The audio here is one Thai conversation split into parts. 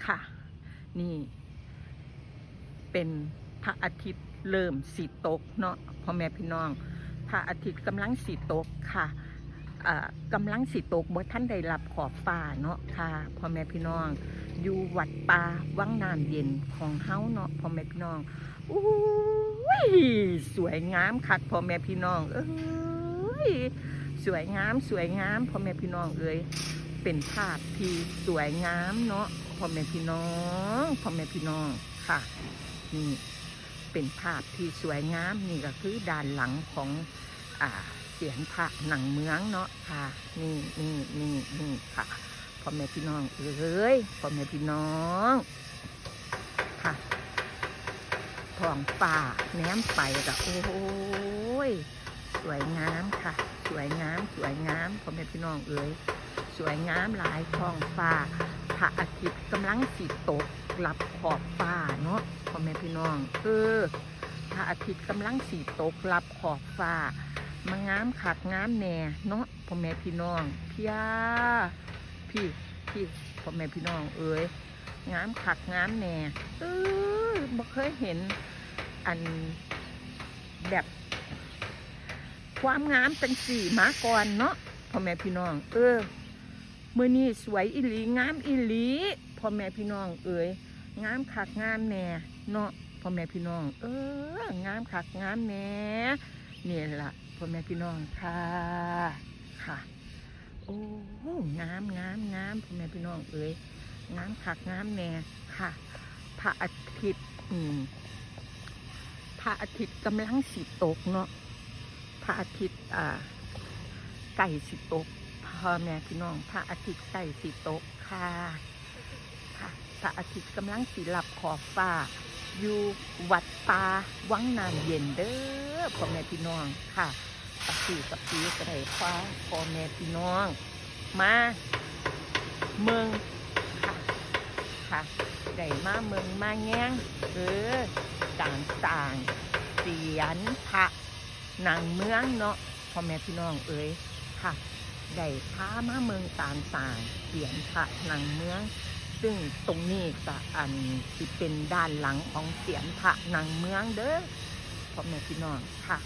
ค่ะนี่เป็นพระอาทิตย์เริ่มสีตกเนาะพ่อแม่พี่น้องพระอาทิตย์กำลังสีตกค่ะกำลังสีตกบ่ท่านได้รับขอบฟ้าเนาะค่ะพ่อแม่พี่น้องอยู่วัดป่าวังน้ำเย็นของเฮาเนาะพ่อแม่พี่น้องอุ้ยสวยงามคักพ่อแม่พี่น้องเอ้ยสวยงามพ่อแม่พี่น้องเอ้ยเป็นภาพที่สวยงามเนาะพ่อแม่พี่น้องค่ะนี่เป็นภาพที่สวยงามนี่ก็คือด้านหลังของเสียงพระหนังเมืองเนาะค่ะนี่ค่ะพ่อแม่พี่น้องเอ้ยพ่อแม่พี่น้องค่ะท้องฟ้าแนมไปก็โอ้ยสวยงามค่ะสวยงามพ่อแม่พี่น้องเอ้ยสวยงามหลายท้องฟ้าพระอาทิตย์กำลังสีตกรับขอบฟ้าเนาะพ่อแม่พี่น้องพระอาทิตย์กำลังสีตกรับขอบฟ้ามางามคักงามแน่เนาะพ่อแม่พี่น้องพี่พ่อแม่พี่น้องเอ้ยงามคักงามแน่บ่เคยเห็นอันแบบความงามจังสี่มาก่อนเนาะพ่อแม่พี่น้องมื้อนี้สวยอีหลีงามอีหลีพ่อแม่พี่น้องเอ้ยงามคักงามแน่เนาะพ่อแม่พี่น้องงามคักงามแน่นี่ล่ะพ่อแม่พี่น้องค่ะโอ้งามพ่อแม่พี่น้องเอ้ยงามคักงามแน่ค่ะพระอาทิตย์กำลังสิตกเนาะพระอาทิตย์ใกล้สิตกพ่อแม่พี่น้องพระอาทิตย์ใกล้สิตกค่ะพระอาทิตย์กำลังสิหลับขอบฟ้าอยู่วัดป่าวังน้ำเย็นเด้อพ่อแม่พี่น้องค่ะกับปีก็ได้ฟ้าพ่อแม่พี่น้องมาเมืองค่ะได้มาเมืองมาแง้งต่างเสียนพระนางเมืองเนาะพ่อแม่พี่น้องเอ้ยค่ะได้พามาเมืองต่างเสียนพระนางเมืองซึ่งตรงนี้ก็ที่เป็นด้านหลังของเสียนพระนางเมืองเด้อพ่อแม่พี่น้องค่ะ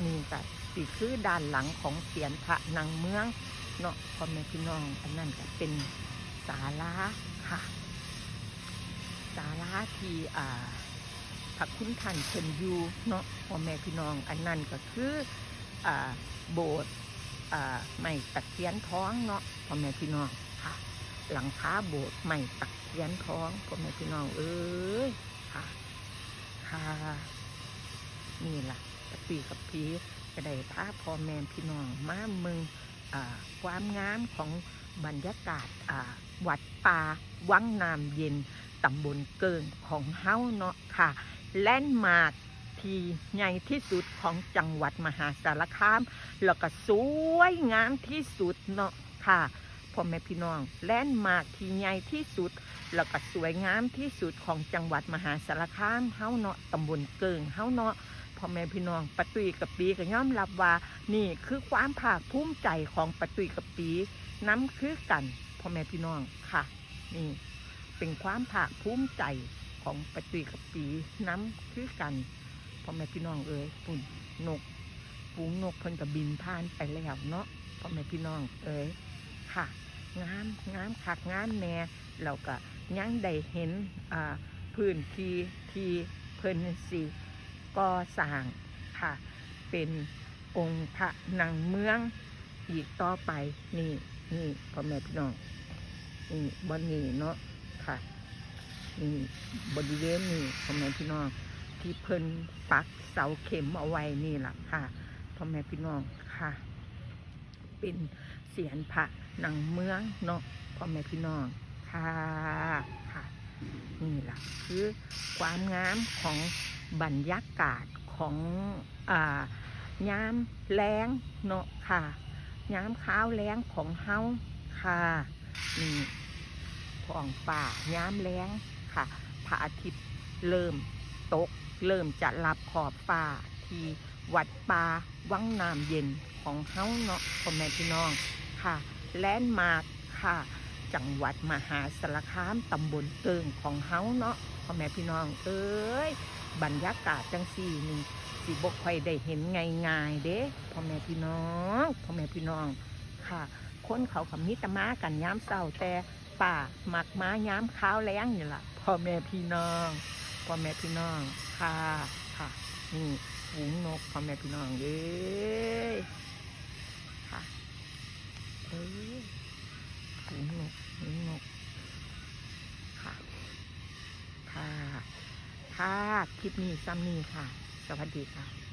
นี่ก็สิคือด้านหลังของเสียนพระนางเมืองเนาะพ่อแม่พี่น้องอันนั้นก็เป็นศาลาค่ะศาลาที่พระคุณท่านเพิ่นอยู่เนาะพ่อแม่พี่น้องอันนั้นก็คือโบสถ์ไม้ตะเคียนทองเนาะพ่อแม่พี่น้องค่ะหลังคาโบสถ์ไม้ตะเคียนทองพ่อแม่พี่น้องค่ะนี่ล่ะกับปีก็ได้พาพ่อแม่พี่น้องมาเมืองความงามของบรรยากาศวัดป่าวังน้ำเย็นตำบลเกิงของเฮาเนาะค่ะแลนด์มาร์คที่ใหญ่ที่สุดของจังหวัดมหาสารคามแล้วก็สวยงามที่สุดเนาะค่ะพ่อแม่พี่น้องแลนด์มาร์คที่ใหญ่ที่สุดแล้วก็สวยงามที่สุดของจังหวัดมหาสารคามเฮาเนาะตำบลเกิงเฮาเนาะพ่อแม่พี่น้องปะตุยกับปีก็ยอมรับว่านี่คือความภาคภูมิใจของปะตุยกับปีน้ำคือกันพ่อแม่พี่น้องค่ะนี่เป็นความภาคภูมิใจของปะตุยกับปีน้ำคือกันพ่อแม่พี่น้องเอ้ยปุ่นนกฝูงนกเพิ่นกับบินผ่านไปแล้วเนาะพ่อแม่พี่น้องเอ้ยค่ะงามคักงามแน่เราก็ยังได้เห็นพื้นที่เพิ่นสิก่อสร้างค่ะเป็นองค์พระนางเมืองอีกต่อไปนี่พ่อแม่พี่น้องนี่บนนี้เนาะค่ะนี่บริเวณนี้พ่อแม่พี่น้องที่เพิ่นปักเสาเข็มเอาไว้นี่ล่ะค่ะพ่อแม่พี่น้องค่ะเป็นเสียนพระนางเมืองเนาะพ่อแม่พี่น้องค่ะนี่ล่ะคือความงามของบรรยากาศของยามแล้งเนาะค่ะยามข้าวแล้งของเฮาค่ะนี่ท้องฟ้ายามแล้งค่ะพระอาทิตย์เริ่มตกเริ่มจะรับขอบฟ้าที่วัดป่าวังน้ำเย็นของเฮาเนาะพ่อแม่พี่น้องค่ะแลนด์มาร์คค่ะ จังหวัดมหาสารคามตำบลเติงของเฮาเนาะพ่อแม่พี่น้องเอ้ยบรรยากาศจังสี่นี่สิบ่ค่อยได้เห็นง่ายๆเด้พ่อแม่พี่น้องค่ะคนเขาก็มีแต่มากันย้ำเศร้าแต่ป่ามักมาย้ำข้าวแล้งนี่ล่ะพ่อแม่พี่น้องค่ะนี่ฝูงนกพ่อแม่พี่น้องเอ้ยค่ะฝูงนกค่ะคลิปนี้ซ้ำนี้ค่ะสวัสดีค่ะ